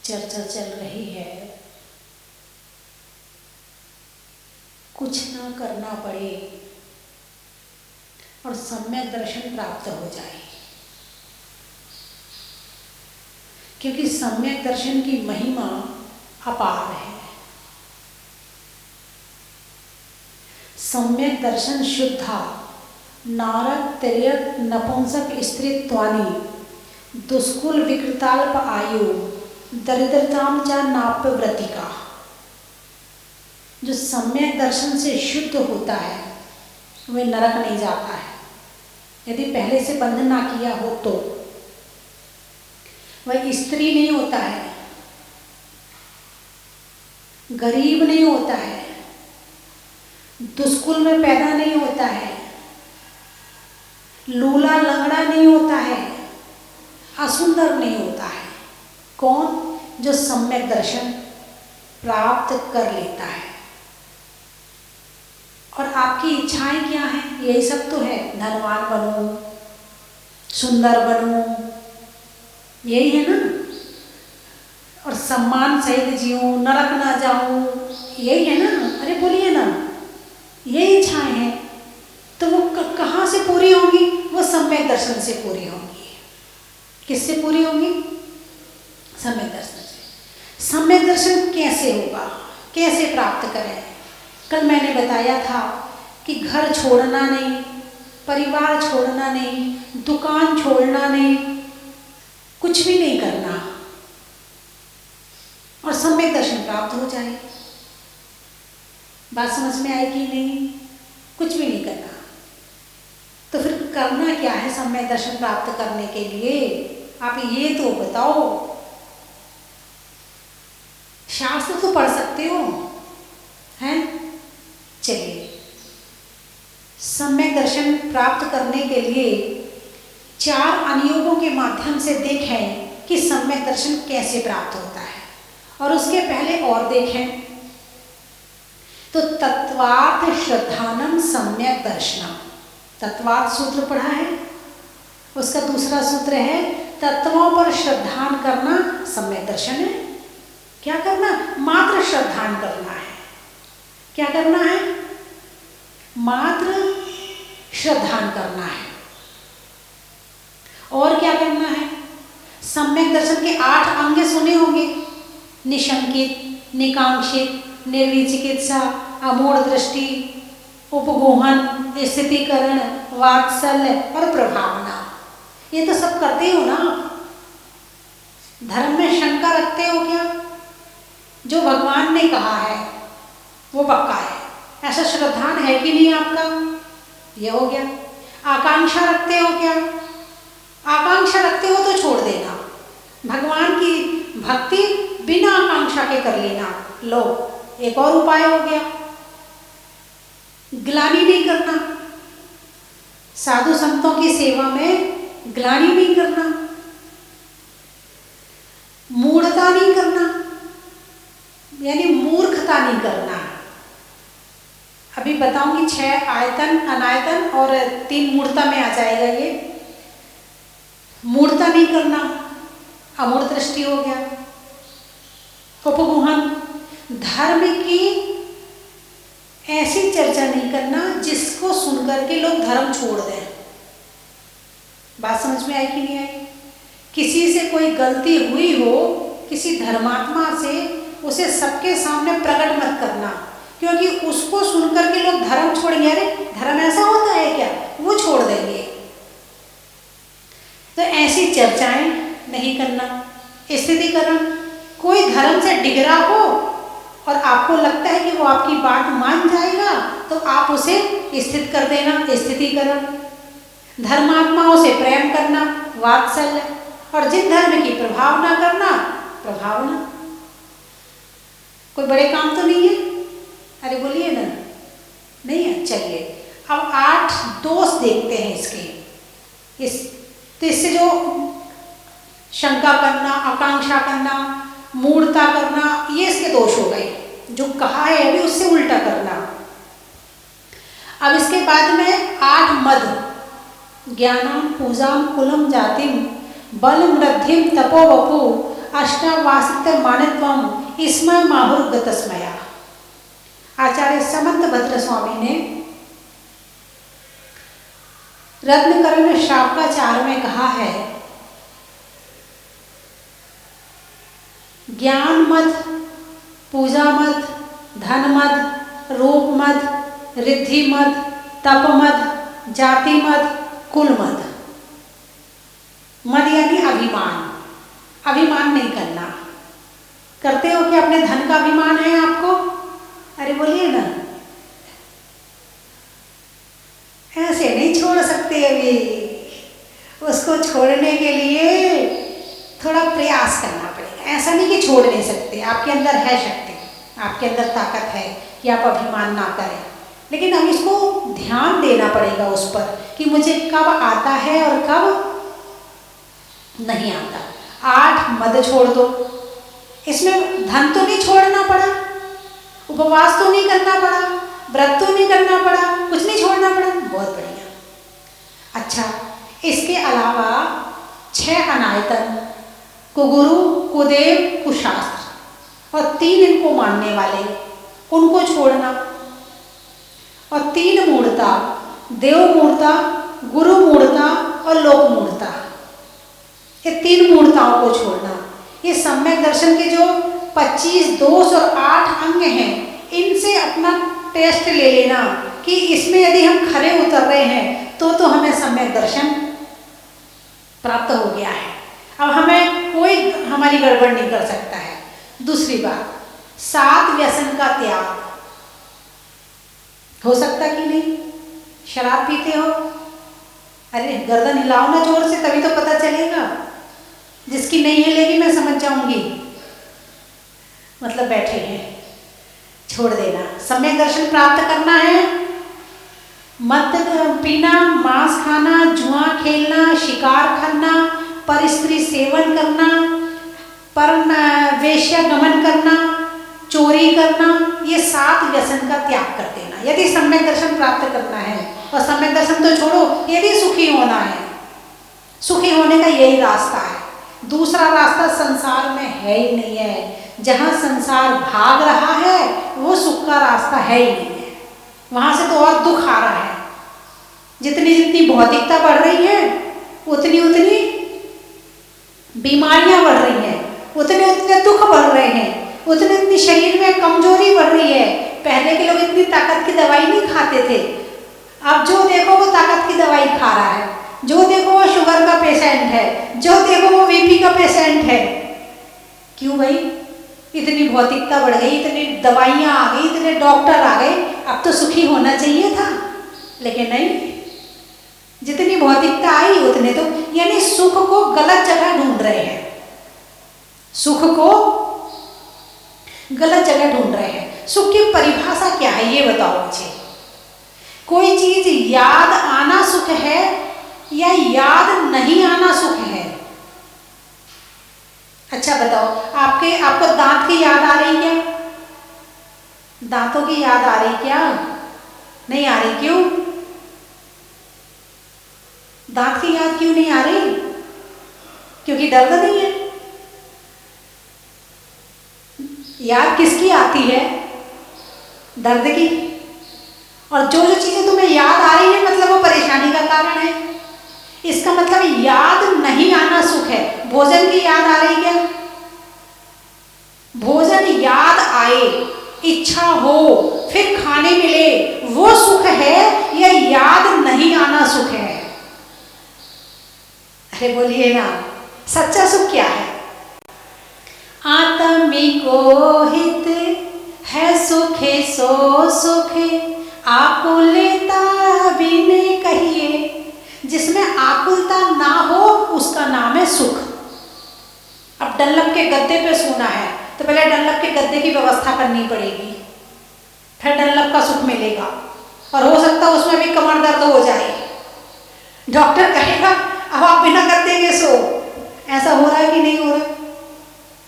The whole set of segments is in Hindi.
चर्चा चल रही है, कुछ ना करना पड़े और सम्यक दर्शन प्राप्त हो जाए, क्योंकि सम्यक दर्शन की महिमा अपार है। सम्यक दर्शन शुद्धा नारद तिर्यक नपुंसक स्त्रीत्वानि दुष्कुल विकृताल्प आयु दरिद्रताम च नाप्यव्रतिका। जो सम्यक दर्शन से शुद्ध होता है वह नरक नहीं जाता है, यदि पहले से बंधन ना किया हो तो। वह स्त्री नहीं होता है, गरीब नहीं होता है, दुष्कुल में पैदा नहीं होता है, लूला लंगड़ा नहीं होता है, असुंदर नहीं होता है। कौन? जो सम्यक दर्शन प्राप्त कर लेता है। और आपकी इच्छाएं क्या हैं? यही सब तो है, धनवान बनूं, सुंदर बनूं, यही है ना। और सम्मान सहित जीऊं, नरक ना जाऊं, यही है ना। अरे बोलिए ना, यही इच्छाएं हैं। तो वो कहाँ से पूरी होंगी? वो सम्यक दर्शन से पूरी होंगी। किससे पूरी होंगी? सम्यक दर्शन से। सम्यक दर्शन कैसे होगा, कैसे प्राप्त करें? कल मैंने बताया था कि घर छोड़ना नहीं, परिवार छोड़ना नहीं, दुकान छोड़ना नहीं, कुछ भी नहीं करना और सम्यक दर्शन प्राप्त हो जाए। बात समझ में आई कि नहीं? कुछ भी नहीं करना। तो फिर करना क्या है सम्यक दर्शन प्राप्त करने के लिए? आप ये तो बताओ। शास्त्र तो पढ़ सकते हो, हैं? चलिए, सम्यक दर्शन प्राप्त करने के लिए 4 अनुयोगों के माध्यम से देखें कि सम्यक दर्शन कैसे प्राप्त होता है। और उसके पहले और देखें तो तत्वार्थ श्रद्धानम सम्यक दर्शनम। तत्वार्थ सूत्र पढ़ा है, उसका दूसरा सूत्र है तत्वों पर श्रद्धान करना सम्यक दर्शन है। क्या करना? मात्र श्रद्धान करना है। क्या करना है? मात्र श्रद्धान करना है। और क्या करना है? सम्यक दर्शन के 8 अंग सुने होंगे, निशंकित, निकांक्षित, निर्विचिकित्सा, अमूढ़ दृष्टि, उपगोहन, स्थितिकरण, वात्सल्य और प्रभावना। ये तो सब करते हो ना। धर्म में शंका रखते हो क्या? जो भगवान ने कहा है वो पक्का है, ऐसा श्रद्धान है कि नहीं आपका? ये हो गया। आकांक्षा रखते हो क्या? आकांक्षा रखते हो तो छोड़ देना। भगवान की भक्ति बिना आकांक्षा के कर लेना। लो, एक और उपाय हो गया। ग्लानि नहीं करना, साधु संतों की सेवा में ग्लानि नहीं करना, मूढ़ता नहीं करना, यानी मूर्खता नहीं करना। अभी बताऊंगी 6 आयतन, अनायतन और 3 मूर्ता में आ जाएगा ये। मूर्ता नहीं करना, अमूढ़ दृष्टि हो गया। उपगुहन, धर्म की ऐसी चर्चा नहीं करना जिसको सुनकर के लोग धर्म छोड़ दें। बात समझ में आई कि नहीं आई? किसी से कोई गलती हुई हो, किसी धर्मात्मा से, उसे सबके सामने प्रकट मत करना, क्योंकि उसको सुनकर के लोग धर्म छोड़ेंगे। अरे धर्म ऐसा होता है क्या? वो छोड़ देंगे। तो ऐसी चर्चाएं नहीं करना। स्थितिकरण, कोई धर्म से डिगरा हो और आपको लगता है कि वो आपकी बात मान जाएगा तो आप उसे स्थित कर देना, स्थितिकरण। धर्मात्माओं से प्रेम करना, वात्सल्य। और जिन धर्म की प्रभावना करना, प्रभावना। कोई बड़े काम तो नहीं है? अरे बोलिए ना, नहीं है? चलिए अब 8 दोष देखते हैं इसके। इससे जो शंका करना, आकांक्षा करना, मूढ़ता करना, ये इसके दोष हो गए। जो कहा है अभी उससे उल्टा करना। अब इसके बाद में 8 मद, ज्ञानम पूजाम कुलम जातिम बल मृद्धिम तपो वपु अष्टावासित मानित्वम इसमें माहुर्गतस्मया। आचार्य समंत भद्र स्वामी ने रत्नकरण शावकाचार में कहा है, ज्ञान मद, पूजा मद, धन मद, रूप मद, रिद्धि मद, तप मद, जाति मद, कुल मद। मद यानी अभिमान, अभिमान नहीं करना। करते हो कि अपने धन का अभिमान है आपको? अरे बोलिए ना, ऐसे नहीं छोड़ सकते। अभी उसको छोड़ने के लिए थोड़ा प्रयास करना पड़ेगा। ऐसा नहीं कि छोड़ नहीं सकते, आपके अंदर है शक्ति, आपके अंदर ताकत है कि आप अभिमान ना करें, लेकिन हम इसको ध्यान देना पड़ेगा उस पर कि मुझे कब आता है और कब नहीं आता। 8 मद छोड़ दो, इसमें धन तो नहीं छोड़ना पड़ा, उपवास तो नहीं करना पड़ा, व्रत तो नहीं करना पड़ा, कुछ नहीं छोड़ना पड़ा, बहुत बढ़िया। अच्छा, इसके अलावा 6 अनायतन, कुगुरु, कुदेव, कुशास्त्र और 3 इनको मानने वाले, उनको छोड़ना। और 3 मूर्ता, देव मूर्ता, गुरु मूर्ता और लोक मूर्ता, ये 3 मूर्ताओं को छोड़ना। ये सम्यक दर्शन के जो 25 दोष और 8 अंग हैं, इनसे अपना टेस्ट ले लेना कि इसमें यदि हम खरे उतर रहे हैं तो हमें सम्यक दर्शन प्राप्त हो गया है। अब हमें कोई हमारी गड़बड़ नहीं कर सकता है। दूसरी बात, 7 व्यसन का त्याग हो सकता कि नहीं? शराब पीते हो, अरे गर्दन हिलाओ ना जोर से, तभी तो पता चलेगा। जिसकी नहीं हिलेगी मैं समझ जाऊंगी, मतलब बैठे हैं। छोड़ देना। सम्यक दर्शन प्राप्त करना है, मद पीना, मांस खाना, जुआ खेलना, शिकार करना, पर स्त्री सेवन करना, पर वेश्या गमन करना, चोरी करना, ये 7 व्यसन का त्याग कर देना यदि सम्यक दर्शन प्राप्त करना है। और सम्यक दर्शन तो छोड़ो, यदि सुखी होना है, सुखी होने का यही रास्ता है। दूसरा रास्ता संसार में है ही नहीं है। जहाँ संसार भाग रहा है वो सुख का रास्ता है ही नहीं है, वहाँ से तो और दुख आ रहा है। जितनी जितनी भौतिकता बढ़ रही है उतनी उतनी बीमारियां बढ़ रही हैं, उतने उतने दुख बढ़ रहे हैं, उतनी उतनी शरीर में कमजोरी बढ़ रही है। पहले के लोग इतनी ताकत की दवाई नहीं खाते थे, अब जो देखो वो ताकत की दवाई खा रहा है, जो देखो वो शुगर का पेशेंट है, जो देखो वो बीपी का पेशेंट है। क्यों भाई? इतनी भौतिकता बढ़ गई, इतनी दवाइयाँ आ गई, इतने डॉक्टर आ गए, अब तो सुखी होना चाहिए था, लेकिन नहीं। जितनी भौतिकता आई उतने तो, यानी सुख को गलत जगह ढूंढ रहे हैं, सुख को गलत जगह ढूंढ रहे हैं। सुख की परिभाषा क्या है ये बताओ मुझे। कोई चीज याद आना सुख है या याद नहीं आना सुख है? अच्छा बताओ, आपको दांत की याद आ रही क्या? दांतों की याद आ रही क्या? नहीं आ रही। क्यों दांत की याद क्यों नहीं आ रही? क्योंकि दर्द नहीं है। याद किसकी आती है? दर्द की। और जो जो चीजें तुम्हें याद आ रही है मतलब वो परेशानी का कारण है। इसका मतलब याद नहीं आना सुख है। भोजन की याद आ रही क्या? भोजन याद आए, इच्छा हो, फिर खाने मिले, वो सुख है या याद नहीं आना सुख है? अरे बोलिए ना, सच्चा सुख क्या है? आत्मिको हित है सुखे सो सुखे, आकुलता बिने कहिए। जिसमें आकुलता ना हो उसका नाम है सुख। अब डंलप के गद्दे पे सोना है तो पहले डंलप के गद्दे की व्यवस्था करनी पड़ेगी, फिर डंलप का सुख मिलेगा। और हो सकता है उसमें भी कमर दर्द हो जाए, डॉक्टर कहेगा अब आप बिना गद्दे के सो। ऐसा हो रहा है कि नहीं हो रहा?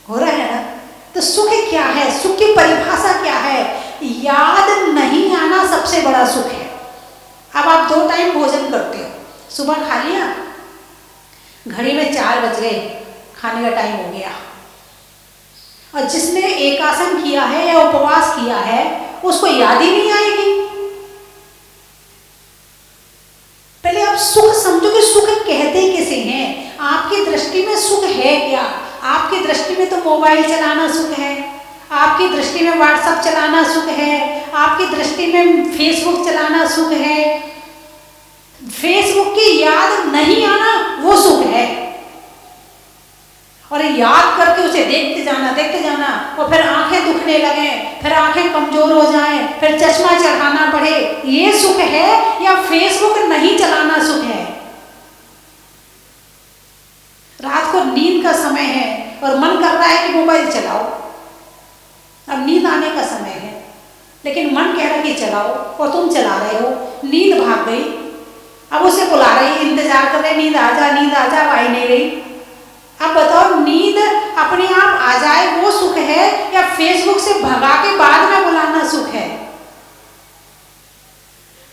हो रहा है ना। तो सुख क्या है? सुख की परिभाषा क्या है? याद नहीं आना सबसे बड़ा सुख है। अब आप 2 टाइम भोजन करते हो, सुबह खा लिया, घड़ी में 4 बज गए, खाने का टाइम हो गया, और जिसने एकासन किया है या उपवास किया है उसको याद ही नहीं आएगी। पहले आप सुख समझो कि सुख कहते किसे हैं। आपकी दृष्टि में सुख है क्या? आपकी दृष्टि में तो मोबाइल चलाना सुख है, आपकी दृष्टि में व्हाट्सएप चलाना सुख है, आपकी दृष्टि में फेसबुक चलाना सुख है। फेसबुक की याद नहीं आना वो सुख है, और याद करके उसे देखते जाना और फिर आंखें दुखने लगे, फिर आंखें कमजोर हो जाएं, फिर चश्मा चढ़ाना पड़े, ये सुख है या फेसबुक नहीं चलाना सुख है? रात को नींद का समय है और मन कर रहा है कि मोबाइल चलाओ, अब नींद आने का समय है, लेकिन मन कह रहा है कि चलाओ और तुम चला रहे हो, नींद भाग गई। अब उसे बुला रही, इंतजार कर रहे, नींद आ जा, आई नहीं रही। अब बताओ, नींद अपने आप आ जाए वो सुख है या फेसबुक से भगा के बाद में बुलाना सुख है?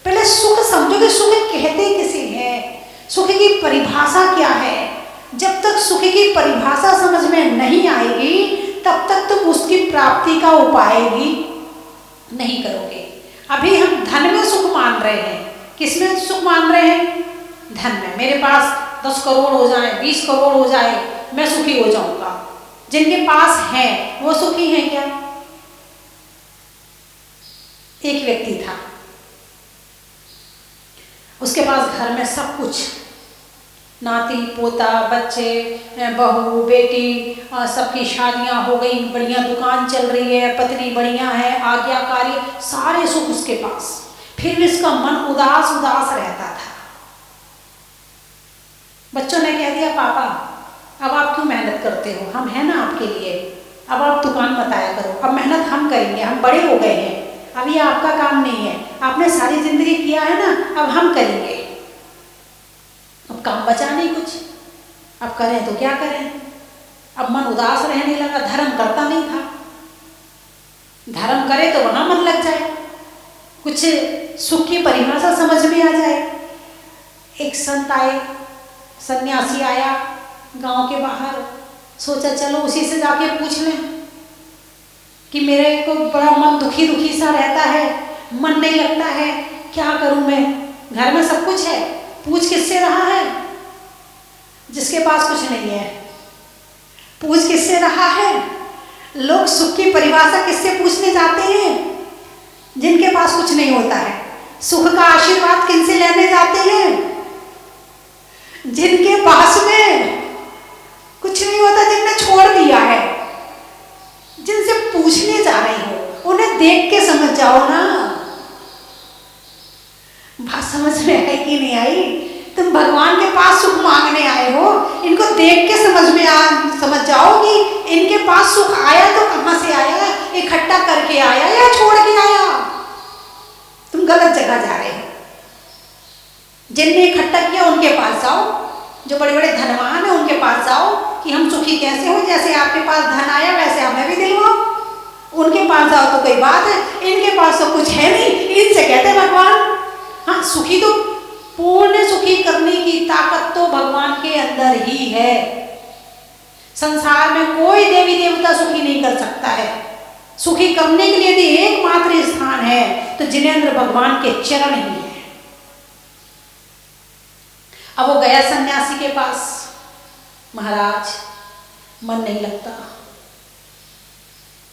पहले सुख समझो कि सुख कहते किसे हैं, सुख की परिभाषा क्या है। जब तक सुख की परिभाषा समझ में नहीं आएगी तब तक तुम उसकी प्राप्ति का उपाय भी नहीं करोगे। अभी हम धन में सुख मान रहे हैं। किसमें सुख मान रहे हैं? धन में। मेरे पास 10 करोड़ हो जाए, 20 करोड़ हो जाए, मैं सुखी हो जाऊंगा। जिनके पास है वो सुखी है क्या? एक व्यक्ति था, उसके पास घर में सब कुछ, नाती पोता, बच्चे, बहू बेटी, सबकी शादियां हो गई, बढ़िया दुकान चल रही है, पत्नी बढ़िया है, आज्ञाकारी, सारे सुख उसके पास। फिर भी उसका मन उदास रहता था। बच्चों ने कह दिया, पापा अब आप क्यों मेहनत करते हो, हम हैं ना आपके लिए, अब आप दुकान मत आया करो, अब मेहनत हम करेंगे, हम बड़े हो गए हैं, अब ये आपका काम नहीं है, आपने सारी जिंदगी किया है ना, अब हम करेंगे। अब काम बचा नहीं कुछ, अब करें तो क्या करें? अब मन उदास रहने लगा, धर्म करता नहीं था। धर्म करे तो वहां मन लग जाए, कुछ सुख की परिभाषा समझ में आ जाए। एक संत आए, सन्यासी आया गांव के बाहर, सोचा चलो उसी से जाके पूछ लें कि मेरे को बड़ा मन दुखी सा रहता है, मन नहीं लगता है, क्या करूं मैं, घर में सब कुछ है, पूछ किससे रहा है? जिसके पास कुछ नहीं है। पूछ किससे रहा है? लोग सुख की परिभाषा किससे पूछने जाते हैं? जिनके पास कुछ नहीं होता है। सुख का आशीर्वाद किनसे लेने जाते हैं? जिनके पास में कुछ नहीं होता, जिनने छोड़ दिया है। जिनसे पूछने जा रही हो उन्हें देख के समझ जाओ ना। बात समझ में आई कि नहीं आई? तुम भगवान के पास सुख मांगने आए हो, इनको देख के समझ जाओ कि इनके पास सुख आया तो कहां से आया, इकट्ठा करके आया या छोड़ के आया। तुम गलत जगह जा रहे हो। जिनने इकट्ठा किया उनके पास जाओ, जो बड़े बड़े धनवान है उनके पास जाओ कि हम सुखी कैसे हो, जैसे आपके पास धन आया वैसे हमें भी दिलवाओ। उनके पास जाओ तो कोई बात है, इनके पास तो कुछ है नहीं, इनसे कहते भगवान। हाँ, सुखी तो पूर्ण सुखी करने की ताकत तो भगवान के अंदर ही है। संसार में कोई देवी देवता सुखी नहीं कर सकता है। सुखी करने के लिए यदि एकमात्र स्थान है तो जिनेंद्र भगवान के चरण ही है। अब वो गया सन्यासी के पास, महाराज मन नहीं लगता,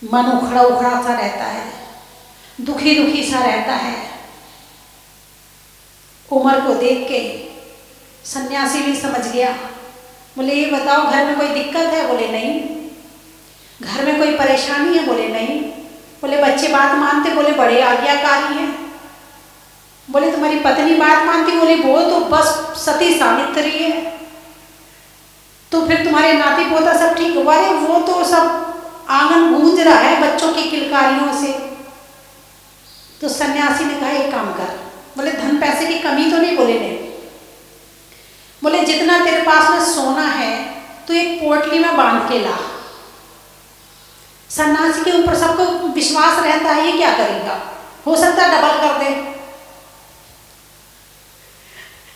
मन उखड़ा सा रहता है, दुखी सा रहता है। उम्र को देख के सन्यासी भी समझ गया। बोले ये बताओ घर में कोई दिक्कत है? बोले नहीं। घर में कोई परेशानी है? बोले नहीं। बोले बच्चे बात मानते? बोले बड़े आज्ञाकारी हैं। बोले तुम्हारी पत्नी बात मानती? बोले वो तो बस सती सावित्री है। तो फिर तुम्हारे नाती पोता सब ठीक हुआ? अरे वो तो सब आंगन गूंज रहा है बच्चों की किलकारियों से। तो सन्यासी ने कहा एक काम कर। बोले धन पैसे की कमी तो नहीं? बोले नहीं। बोले जितना तेरे पास में सोना है तो एक पोटली में बांध के ला। सन्यासी के ऊपर सबको विश्वास रहता है, ये क्या करेगा, हो सकता है डबल कर दे।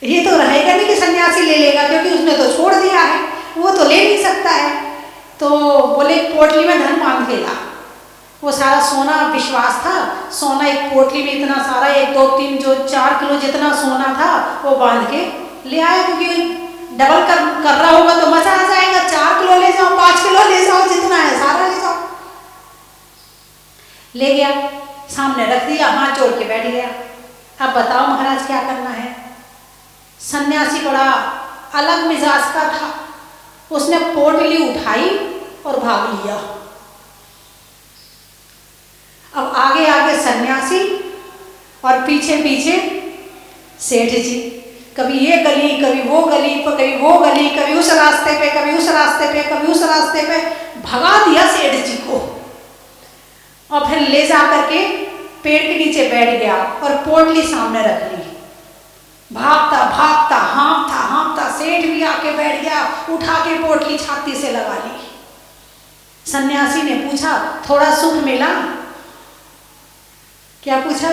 ये तो रहेगा नहीं कि सन्यासी ले लेगा, क्योंकि उसने तो छोड़ दिया है, वो तो ले नहीं सकता है। तो बोले पोटली में धन बांध के ला। वो सारा सोना, विश्वास था, सोना एक पोटली में इतना सारा 1 2 3 जो 4 किलो जितना सोना था वो बांध के ले आया, क्योंकि डबल कर रहा होगा तो मजा आ जाएगा। 4 किलो ले जाओ, 5 किलो ले जाओ, जितना है सारा ले जाओ। ले गया, सामने रख दिया, हाथ जोड़ के बैठ गया। अब बताओ महाराज क्या करना है। सन्यासी बड़ा अलग मिजाज का था, उसने पोटली उठाई और भाग लिया। अब आगे आगे सन्यासी और पीछे पीछे सेठ जी, कभी ये गली, कभी वो गली, कभी वो गली, कभी उस रास्ते पे, कभी उस रास्ते पे, कभी उस रास्ते पे, भगा दिया सेठ जी को। और फिर ले जा करके पेड़ के नीचे बैठ गया और पोटली सामने रख ली। भागता भागता हाँफता हाँफता सेठ भी आके बैठ गया, उठा के पोटली छाती से लगा ली। सन्यासी ने पूछा, थोड़ा सुख मिला? क्या पूछा?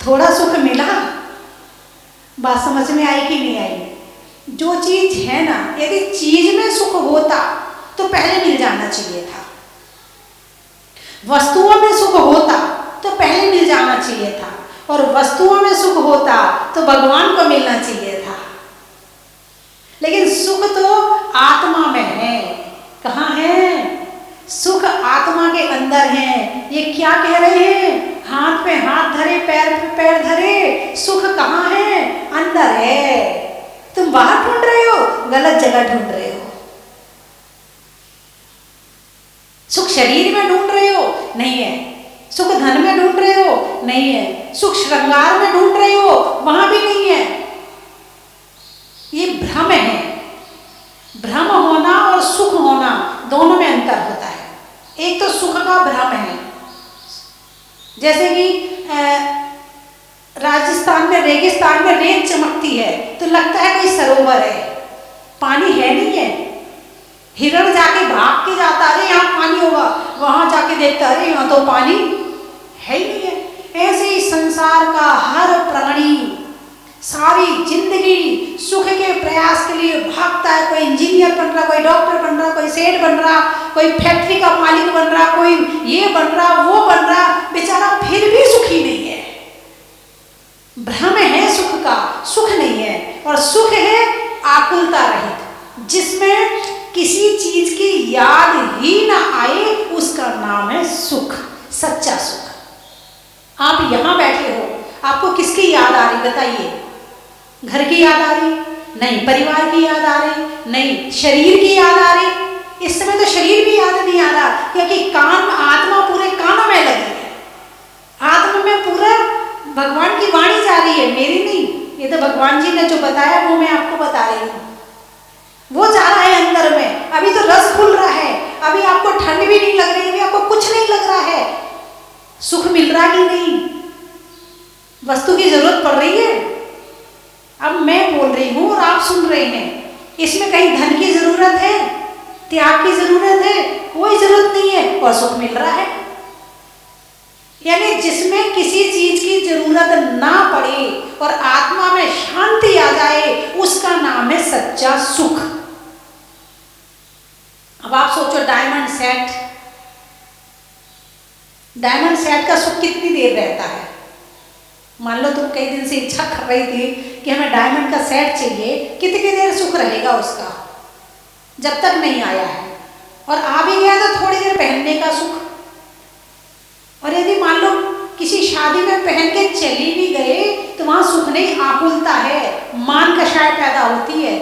थोड़ा सुख मिला? बात समझ में आई कि नहीं आई? जो चीज है ना, यदि चीज में सुख होता तो पहले मिल जाना चाहिए था। वस्तुओं में सुख होता तो पहले मिल जाना चाहिए था, और वस्तुओं में सुख होता तो भगवान को मिलना चाहिए था। लेकिन सुख तो आत्मा में है। कहाँ है? सुख आत्मा के अंदर है। ये क्या कह रहे हैं? हाथ पे हाथ धरे, पैर पे पैर धरे, सुख कहाँ है? अंदर है। तुम बाहर ढूंढ रहे हो, गलत जगह ढूंढ रहे हो। सुख शरीर में ढूंढ रहे हो, नहीं है। सुख धन में ढूंढ रहे हो, नहीं है। सुख श्रृंगार में ढूंढ रहे हो, वहां भी नहीं है। ये भ्रम है। भ्रम होना और सुख होना दोनों में अंतर होता है। एक तो सुख का भ्रम है, जैसे कि राजस्थान में रेगिस्तान में रेत चमकती है तो लगता है कोई सरोवर है, पानी है नहीं है। हिरण जाके भाग के जाता, अरे यहाँ पानी होगा, वहां जाके देखता, अरे यहाँ तो पानी है ही नहीं है। ऐसे ही संसार का हर प्राणी सारी जिंदगी सुख के प्रयास के लिए भागता है। कोई इंजीनियर बन रहा, कोई डॉक्टर बन रहा, कोई सेठ बन रहा, कोई फैक्ट्री का मालिक बन रहा, कोई ये बन रहा, वो बन रहा, बेचारा फिर भी सुखी नहीं है। भ्रम है सुख का, सुख नहीं है। और सुख है आकुलता रहित, जिसमें किसी चीज की याद ही ना आए, उसका नाम है सुख, सच्चा सुख। आप यहां बैठे हो, आपको किसकी याद आ रही बताइए? घर की याद आ रही? नहीं। परिवार की याद आ रही? नहीं। शरीर की याद आ रही? इस समय तो शरीर भी याद नहीं आ रहा, क्योंकि कान, आत्मा पूरे कानों में लगी है। आत्मा में पूरा भगवान की वाणी जा रही है, मेरी नहीं। ये तो भगवान जी ने जो बताया वो मैं आपको बता रही हूँ। वो जा रहा है अंदर में। अभी तो रस खुल रहा है, अभी आपको ठंड भी नहीं लग रही, अभी आपको कुछ नहीं लग रहा है। सुख मिल रहा कि नहीं? वस्तु की जरूरत पड़ रही है। अब मैं बोल रही हूं और आप सुन रहे हैं, इसमें कहीं धन की जरूरत है, त्याग की जरूरत है? कोई जरूरत नहीं है, और सुख मिल रहा है। यानी जिसमें किसी चीज की जरूरत ना पड़े और आत्मा में शांति आ जाए, उसका नाम है सच्चा सुख। अब आप सोचो, डायमंड सेट, डायमंड सेट का सुख कितनी देर रहता है? मान लो तुम कई दिन से इच्छा कर रही थी कि हमें डायमंड का सेट चाहिए, कितनी देर सुख रहेगा उसका? जब तक नहीं आया है। और आ भी गया तो थोड़ी देर पहनने का सुख। और यदि मान लो किसी शादी में पहन के चली भी गए तो वहां सुख नहीं, आकुलता है, मान कषाय पैदा होती है।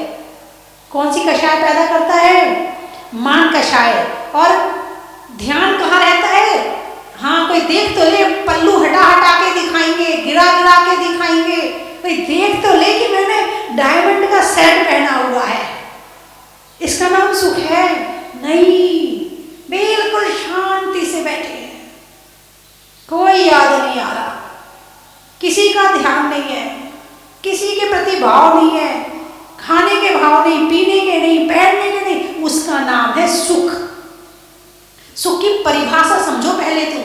कौन सी कषाय पैदा करता है? मान कषाय। और ध्यान कहाँ रहता है? हाँ, कोई देख तो ले, पल्लू हटा हटा के दिखाएंगे, गिरा गिरा के दिखाएंगे, कोई देख तो ले कि मैंने डायमंड का सेट पहना हुआ है। इसका नाम सुख है? नहीं। बिल्कुल शांति से बैठे हैं, कोई याद नहीं आ रहा, किसी का ध्यान नहीं है, किसी के प्रति भाव नहीं है, खाने के भाव नहीं, पीने के नहीं, पहनने के नहीं, उसका नाम है सुख। सुख की परिभाषा समझो पहले तुम।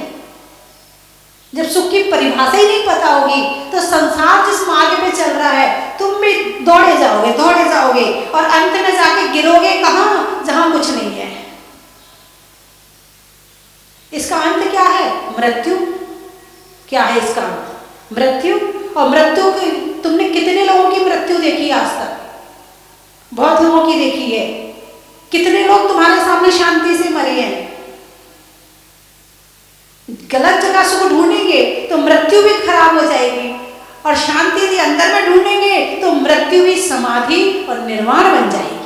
जब सुख की परिभाषा ही नहीं पता होगी तो संसार जिस मार्ग पे चल रहा है तुम भी दौड़े जाओगे और अंत में जाके गिरोगे कहाँ? जहां कुछ नहीं है। इसका अंत क्या है? मृत्यु। क्या है इसका अंत? मृत्यु। और मृत्यु की तुमने कितने लोगों की मृत्यु देखी आज तक? बहुत लोगों की देखी है। कितने लोग तुम्हारे सामने शांति से मरे हैं? गलत जगह सुख ढूंढेंगे तो मृत्यु भी खराब हो जाएगी, और शांति यदि अंदर में ढूंढेंगे तो मृत्यु भी समाधि और निर्वाण बन जाएगी।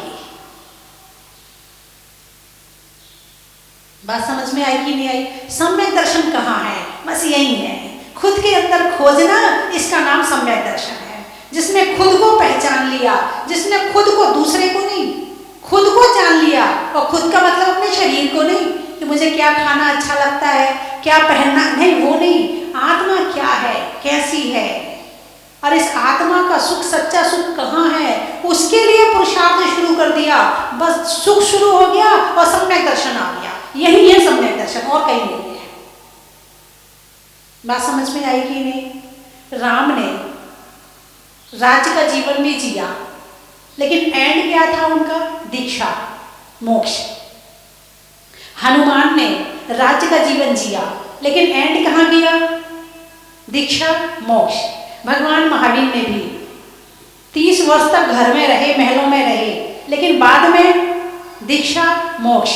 बात समझ में आई कि नहीं आई? सम्यक दर्शन कहाँ है? बस यही है, खुद के अंदर खोजना, इसका नाम सम्यक दर्शन है। जिसने खुद को पहचान लिया, जिसने खुद को, दूसरे को नहीं, खुद को जान लिया। और खुद का मतलब अपने शरीर को नहीं कि मुझे क्या खाना अच्छा लगता है, क्या पहनना, नहीं, वो नहीं। आत्मा क्या है, कैसी है, और इस आत्मा का सुख, सच्चा सुख कहाँ है, उसके लिए पुरुषार्थ शुरू कर दिया। बस सुख शुरू हो गया और सम्यक दर्शन आ गया। यही है सम्यक दर्शन, और कहीं नहीं है। बात समझ में आई कि नहीं? राम ने राज्य का जीवन भी जिया, लेकिन एंड क्या था उनका? दीक्षा, मोक्ष। हनुमान ने राज्य का जीवन जिया, लेकिन एंड कहाँ गया? दीक्षा, मोक्ष। भगवान महावीर ने भी 30 वर्ष तक घर में रहे, महलों में रहे, लेकिन बाद में दीक्षा, मोक्ष।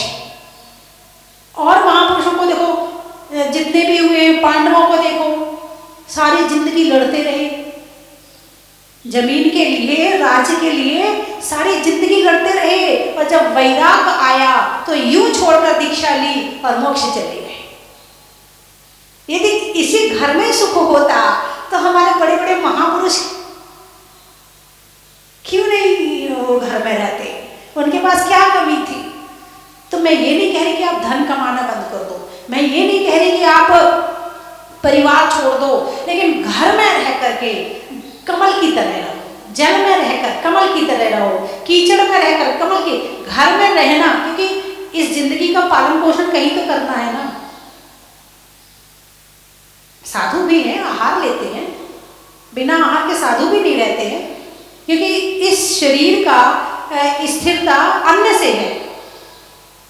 और महापुरुषों को देखो, जितने भी हुए, पांडवों को देखो, सारी जिंदगी लड़ते रहे, जमीन के लिए, राज्य के लिए सारी जिंदगी लड़ते रहे, और जब वैराग आया तो यूं छोड़कर दीक्षा ली और मोक्ष चले गए। यदि इसी घर में सुख होता तो हमारे बड़े बड़े महापुरुष क्यों नहीं वो घर में रहते? उनके पास क्या कमी थी? तो मैं ये नहीं कह रही कि आप धन कमाना बंद कर दो, मैं ये नहीं कह रही कि आप परिवार छोड़ दो, लेकिन घर में रह करके कमल की तरह रहो, जल में रहकर कमल की तरह रहो, कीचड़ में रहकर कमल की, घर में रहना, क्योंकि इस जिंदगी का पालन पोषण कहीं तो करना है ना। साधु भी हैं, आहार लेते हैं, बिना आहार के साधु भी नहीं रहते हैं, क्योंकि इस शरीर का स्थिरता अन्न से है,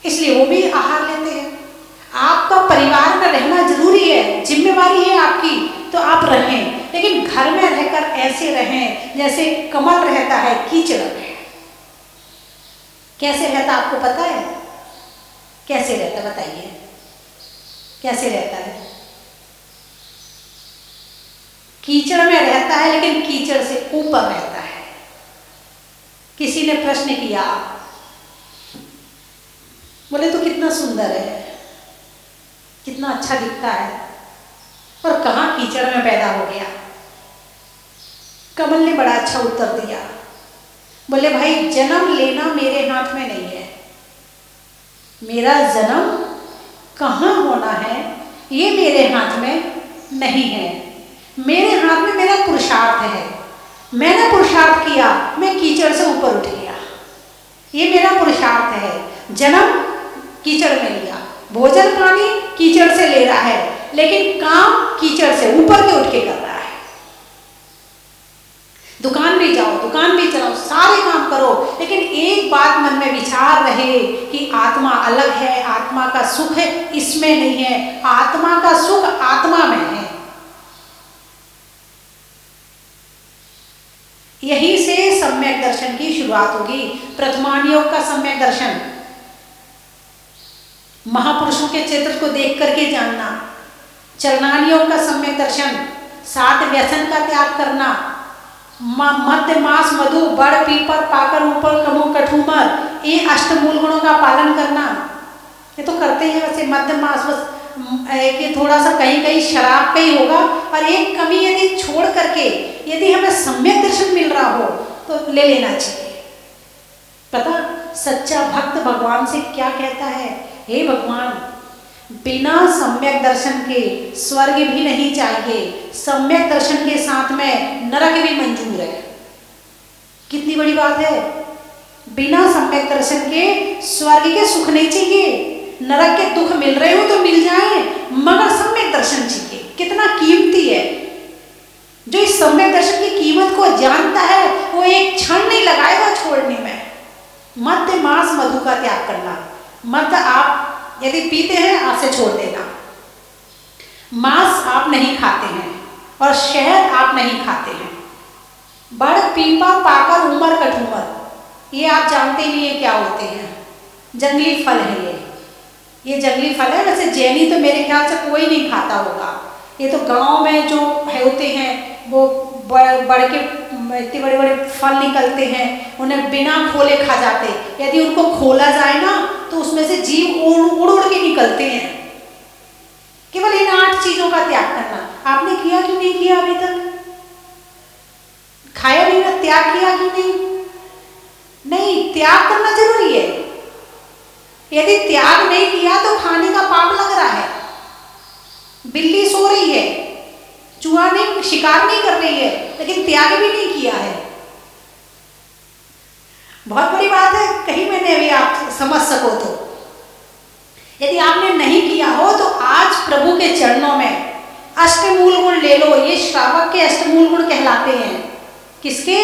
इसलिए वो भी आहार लेते हैं। आपका परिवार में रहना जरूरी है, जिम्मेवारी है आपकी, तो आप रहें, लेकिन घर में रहकर ऐसे रहें जैसे कमल रहता है कीचड़ में। कैसे रहता आपको पता है? कैसे रहता बताइए, कैसे रहता है? कीचड़ में रहता है, लेकिन कीचड़ से ऊपर रहता है। किसी ने प्रश्न किया, बोले तो कितना सुंदर है, कितना अच्छा दिखता है, और कहाँ कीचड़ में पैदा हो गया? कमल ने बड़ा अच्छा उत्तर दिया, बोले भाई जन्म लेना मेरे हाथ में नहीं है, मेरा जन्म कहाँ होना है ये मेरे हाथ में नहीं है, मेरे हाथ में मेरा पुरुषार्थ है। मैंने पुरुषार्थ किया, मैं कीचड़ से ऊपर उठ गया, ये मेरा पुरुषार्थ है। जन्म कीचड़ में लिया, भोजन पानी कीचड़ से ले रहा है, लेकिन काम कीचड़ से ऊपर के उठ के कर रहा है। दुकान भी जाओ, दुकान भी चलाओ, सारे काम करो, लेकिन एक बात मन में विचार रहे कि आत्मा अलग है, आत्मा का सुख है इसमें नहीं है, आत्मा का सुख आत्मा में है। यहीं से सम्यक दर्शन की शुरुआत होगी। प्रथमान योग का सम्यक दर्शन, महापुरुषों के चित्र को देख करके जानना। चरणान योग का सम्यक दर्शन, 7 व्यसन का त्याग करना, मध्य मास मधु बड़ पीपर पाकर ऊपर कमो कठूमर, ये अष्टमूल गुणों का पालन करना। ये तो करते हैं वैसे, मध्य मास बस एक थोड़ा सा कहीं कहीं शराब का ही होगा, और एक कमी यदि छोड़ करके यदि हमें सम्यक दर्शन मिल रहा हो तो ले लेना चाहिए। पता सच्चा भक्त भगवान से क्या कहता है? हे भगवान, बिना सम्यक दर्शन के स्वर्ग भी नहीं चाहिए, सम्यक दर्शन के साथ में नरक भी मंजूर है। कितनी बड़ी बात है! बिना सम्यक दर्शन के स्वर्ग के सुख नहीं चाहिए, नरक के दुख मिल रहे हो तो मिल जाए, मगर सम्यक दर्शन चाहिए। कितना कीमती है! जो इस सम्यक दर्शन की कीमत को जानता है वो एक क्षण नहीं लगाएगा छोड़ने में। मध्य मास मधु का त्याग करना, मध्य आप यदि पीते हैं आज से छोड़ देना, मांस आप नहीं खाते हैं और शहद आप नहीं खाते हैं। बड़ पीपा पाकर उमर कठूमर, ये आप जानते नहीं है क्या होते हैं। जंगली फल है ये जंगली फल है। वैसे जैनी तो मेरे ख्याल से कोई नहीं खाता होगा। ये तो गांव में जो होते हैं वो बड़ के इतने बड़े बड़े फल निकलते हैं, उन्हें बिना खोले खा जाते। यदि उनको खोला जाए ना तो उसमें से जीव उड़ उड़ के निकलते हैं। केवल इन 8 चीजों का त्याग करना। आपने किया कि नहीं किया अभी तक? खाया नहीं ना, त्याग किया कि नहीं? नहीं, त्याग करना जरूरी है। यदि त्याग नहीं किया तो खाने का पाप लग रहा है। बिल्ली सो रही है, चूहा नहीं शिकार नहीं कर रही है, लेकिन त्याग भी नहीं किया है। बहुत बड़ी बात है, कहीं मैंने अभी आप समझ सको तो। यदि आपने नहीं किया हो तो आज प्रभु के चरणों में अष्टमूल गुण ले लो। ये श्रावक के अष्टमूल गुण कहलाते हैं। किसके?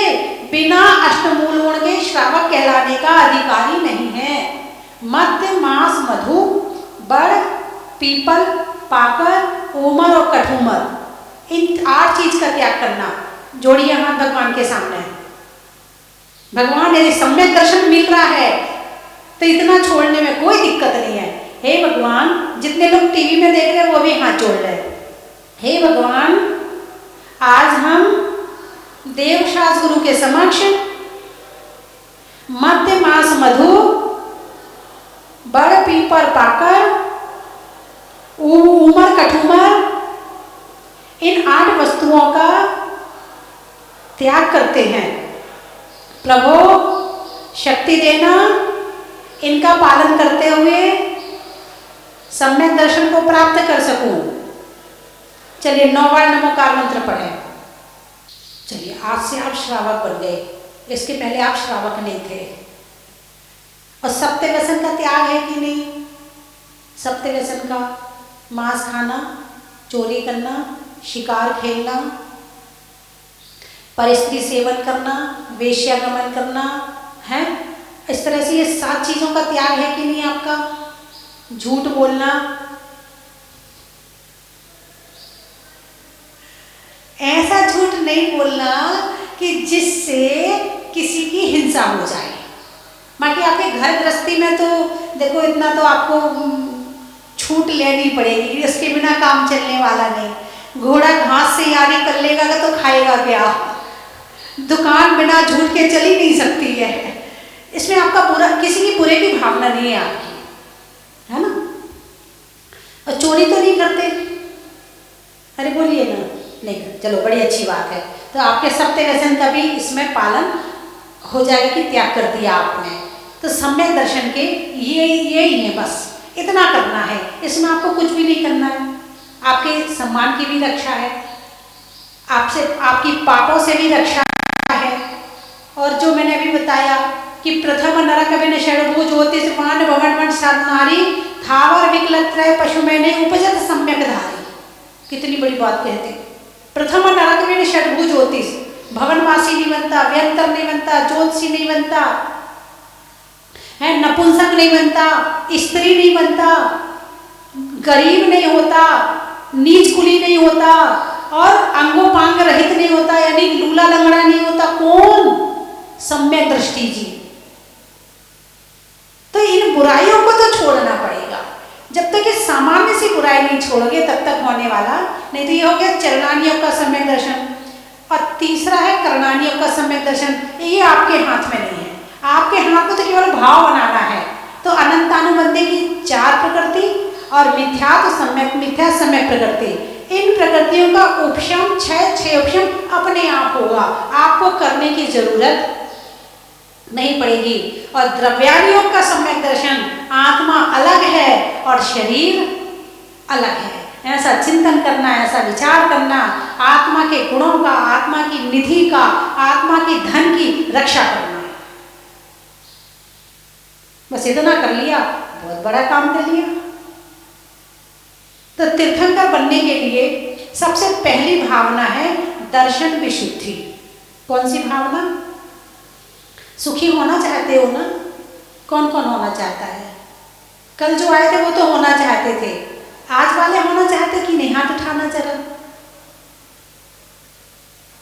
बिना अष्टमूल गुण के श्रावक कहलाने का अधिकारी नहीं है। मध्य मांस मधु बड़ पीपल पाकर उमर और कठूमर, इन 8 चीज का त्याग करना। जोड़िए हाथ भगवान के सामने। भगवान यदि सम्यक दर्शन मिल रहा है तो इतना छोड़ने में कोई दिक्कत नहीं है। हे भगवान, जितने लोग टीवी में देख रहे हैं वो भी हाथ जोड़ रहे हैं। हे भगवान, आज हम देवशास गुरु के समक्ष मध्य मास मधु बड़ पीपर पाकर उमर कठूमर, इन 8 वस्तुओं का त्याग करते हैं। प्रभु शक्ति देना, इनका पालन करते हुए सम्यक दर्शन को प्राप्त कर सकूं। चलिए 9 बार नमोकार मंत्र पढ़ें। चलिए, आज से आप श्रावक बन गए, इसके पहले आप श्रावक नहीं थे। और सप्त व्यसन का त्याग है कि नहीं? सप्त व्यसन का मांस खाना, चोरी करना, शिकार खेलना, परस्त्री सेवन करना, वेश्यागमन करना है। इस तरह से ये 7 चीजों का त्याग है कि नहीं आपका? झूठ बोलना, ऐसा झूठ नहीं बोलना कि जिससे किसी की हिंसा हो जाए। बाकी आपके घर गृहस्थी में तो देखो इतना तो आपको छूट लेनी पड़ेगी, इसके बिना काम चलने वाला नहीं। घोड़ा घास से यारी कर लेगा तो खाएगा क्या? दुकान बिना झूठ के चल ही नहीं सकती है। इसमें आपका बुरा, किसी की बुरे की भावना नहीं है आपकी, है ना? और चोरी तो नहीं करते? अरे बोलिए ना, नहीं करते, चलो बड़ी अच्छी बात है। तो आपके सप्त व्यसन का भी इसमें पालन हो जाएगा कि त्याग कर दिया आपने। तो सम्यक दर्शन के यही है, बस इतना करना है। इसमें आपको कुछ भी नहीं करना है। आपके सम्मान की भी रक्षा है, आपसे आपकी पापों से भी रक्षा है। और जो मैंने अभी बताया कि प्रथम नरक विन षडभुज ज्योतिष मान भवन नारी थावर विकलत्रय पशु में नहीं उपजत सम्यक धारी। कितनी बड़ी बात कहते। प्रथम नरक विन षडभुज ज्योतिष, भवनवासी नहीं बनता, व्यंतर नहीं बनता, ज्योतिषी नहीं बनता है, नपुंसक नहीं बनता, स्त्री नहीं बनता, गरीब नहीं होता, नीच कुली नहीं होता और अंगोपांग रहित नहीं होता, यानी लूला लंगड़ा नहीं होता। कौन? सम्यक दृष्टि जी। तो इन बुराइयों को तो छोड़ना पड़ेगा। जब तक ये सामान्य सी बुराई नहीं छोड़ोगे तब तक होने वाला नहीं। तो ये हो गया चरणानियों का सम्यक दर्शन। और तीसरा है करणानियों का सम्यक दर्शन। ये आपके हाथ में नहीं है। आपके हाथ में तो केवल भाव बनाना है। तो अनंतानुबंधी की 4 प्रकृति और मिथ्या तो सम्यक मिथ्या सम्यक प्रकृति, इन प्रकृतियों का उपशम 6 उपशम अपने आप होगा। आपको करने की जरूरत नहीं पड़ेगी। और द्रव्यादियों का सम्यक दर्शन, आत्मा अलग है और शरीर अलग है, ऐसा चिंतन करना, ऐसा विचार करना, आत्मा के गुणों का, आत्मा की निधि का, आत्मा की धन की रक्षा करना। बस इतना कर लिया, बहुत बड़ा काम कर लिया। तो तीर्थंकर बनने के लिए सबसे पहली भावना है दर्शन विशुद्धि। कौन सी भावना? सुखी होना चाहते हो ना? कौन कौन होना चाहता है? कल जो आए थे वो तो होना चाहते थे, आज वाले होना चाहते कि नहीं? हाथ उठाना जरा।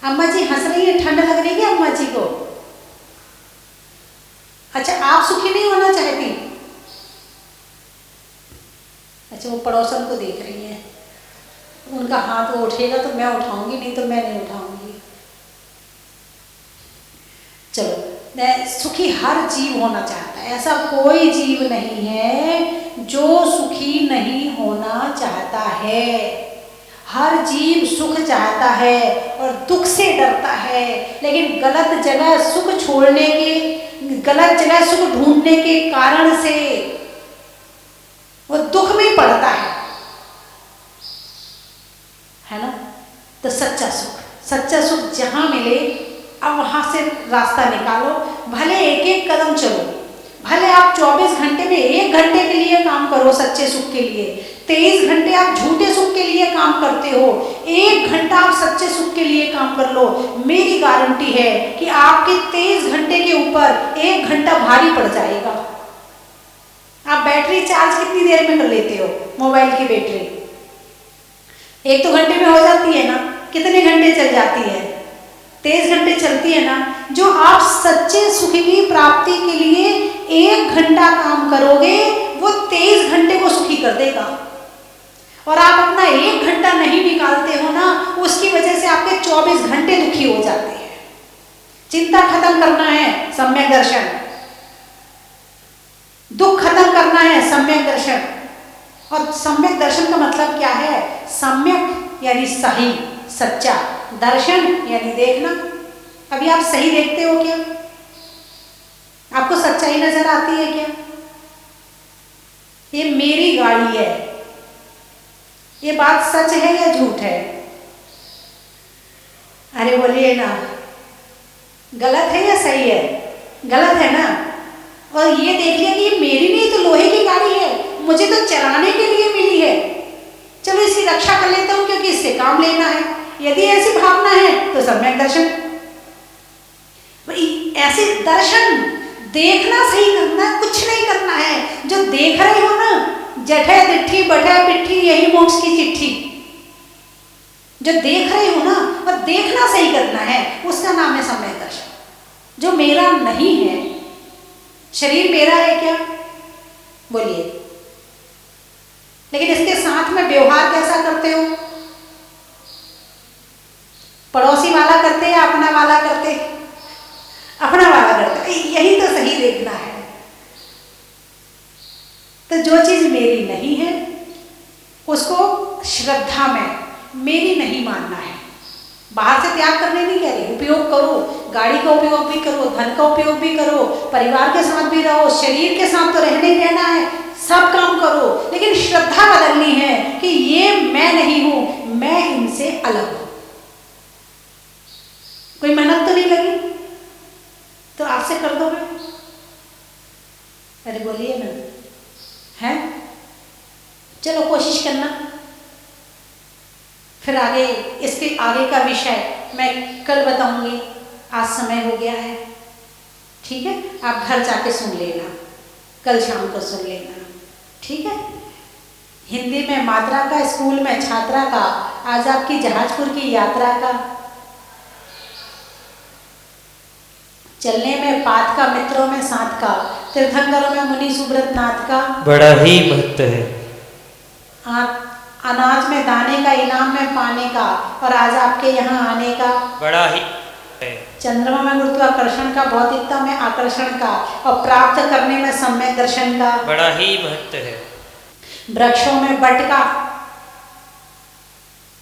अम्मा जी हंस रही है, ठंड लग रही है अम्मा जी को? अच्छा, आप सुखी नहीं होना चाहती? अच्छा, वो पड़ोसन को देख रही है, उनका हाथ वो उठेगा तो मैं उठाऊंगी, नहीं तो मैं नहीं उठाऊंगी। चलो, मैं सुखी हर जीव होना चाहता है, ऐसा कोई जीव नहीं है जो सुखी नहीं होना चाहता है। हर जीव सुख चाहता है और दुख से डरता है, लेकिन गलत जगह सुख छोड़ने के, गलत जगह सुख ढूंढने के कारण से वो दुख में पड़ता है ना? तो सच्चा सुख जहां मिले, अब वहां से रास्ता निकालो। भले एक एक कदम चलो, भले आप 24 घंटे में 1 घंटे के लिए काम करो सच्चे सुख के लिए, 23 घंटे आप झूठे सुख के लिए काम करते हो, 1 घंटा आप सच्चे सुख के लिए काम कर लो। मेरी गारंटी है कि आपके 23 घंटे के ऊपर 1 घंटा भारी पड़ जाएगा। आप बैटरी चार्ज कितनी देर में कर लेते हो? मोबाइल की बैटरी 1-2 घंटे में हो जाती है ना? कितने घंटे चल जाती है? 23 घंटे चलती है ना? जो आप सच्चे सुख की प्राप्ति के लिए 1 घंटा काम करोगे, वो 23 घंटे को सुखी कर देगा। और आप अपना 1 घंटा नहीं निकालते हो ना, उसकी वजह से आपके 24 घंटे दुखी हो जाते हैं। चिंता खत्म करना है, सम्यक दर्शन। दुख खत्म करना है, सम्यक दर्शन। और सम्यक दर्शन का मतलब क्या है? सम्यक यानी सही, सच्चा, दर्शन यानी देखना। अभी आप सही देखते हो क्या? आपको सच्चाई नजर आती है क्या? ये मेरी गाड़ी है, ये बात सच है या झूठ है? अरे बोलिए ना, गलत है या सही है? गलत है ना? और ये देख लिया कि ये मेरी नहीं तो लोहे की गाड़ी है, मुझे तो चलाने के लिए मिली है, चलो इसकी रक्षा कर लेता हूं क्योंकि इससे काम लेना है। यदि ऐसी भावना है तो सम्यक दर्शन। ऐसे दर्शन देखना, सही करना, कुछ नहीं करना है। जो देख रहे हो ना, जठे तिट्ठी बठे पिट्ठी यही मोक्ष की चिट्ठी। जो देख रहे हो ना, और देखना सही करना है, उसका नाम है सम्यक दर्शन। जो मेरा नहीं है, शरीर मेरा है क्या? बोलिए। लेकिन इसके साथ में व्यवहार कैसा करते हो? पड़ोसी वाला करते या अपना वाला करते? अपना वाला करते। यही तो सही देखना है। तो जो चीज मेरी नहीं है उसको श्रद्धा में मेरी नहीं मानना है। बाहर से त्याग करने नहीं कह रही, उपयोग करो, गाड़ी का उपयोग भी करो, धन का उपयोग भी करो, परिवार के साथ भी रहो, शरीर के साथ तो रहने ही रहना है, सब काम करो, लेकिन श्रद्धा बदलनी है कि ये मैं नहीं हूं, मैं इनसे अलग हूं। कोई मेहनत तो नहीं लगी, तो आपसे कर दो मैं। अरे बोलिए ना, है? चलो कोशिश करना। फिर आगे, इसके आगे का विषय मैं कल बताऊंगी, आज समय हो गया है, ठीक है? आप घर जाके सुन लेना, कल शाम को सुन लेना, ठीक है? हिंदी में मात्रा का, स्कूल में छात्रा का, आज आपकी जहाजपुर की यात्रा का, चलने में पात का, मित्रों में साथ का, तीर्थंकरों में मुनि सुब्रत नाथ का बड़ा ही महत्व है। अनाज में दाने का, इनाम में पाने का, और आज आपके यहाँ आने का बड़ा ही है। चंद्रमा में गुरुत्वाकर्षण का, भौतिकता में आकर्षण का, और प्राप्त करने में सम्यक दर्शन का बड़ा ही महत्व है। वृक्षों में बट का,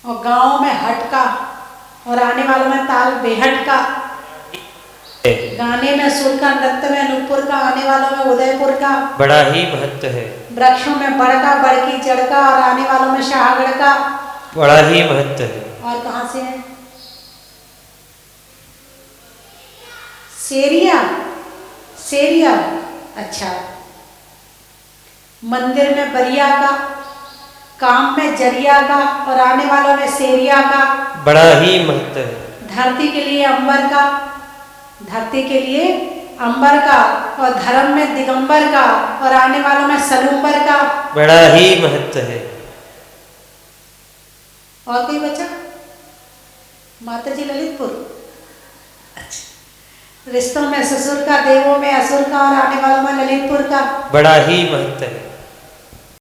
और गाँव में हट का, और आने वालों में ताल बेहट का, गाने में सुर का, नृत्य में नूपुर का, आने वालों में उदयपुर का बड़ा ही महत्व है। वृक्षों में बड़ का, बड़ की जड़ का, और आने वालों में शाहगढ़ का बड़ा ही महत्व है। और कहाँ से है? सेरिया, सेरिया, अच्छा। मंदिर में बरिया का, काम में जरिया का, और आने वालों में सेरिया का बड़ा ही महत्व है। धरती के लिए अंबर का, धरती के लिए अंबर का, और धर्म में दिगंबर का, और आने वालों में सलूंबर का बड़ा ही महत्व है। और कोई बचा? माता जी ललितपुर। अच्छा, रिश्तों में ससुर का, देवों में असुर का और आने वालों में ललितपुर का बड़ा ही महत्व है।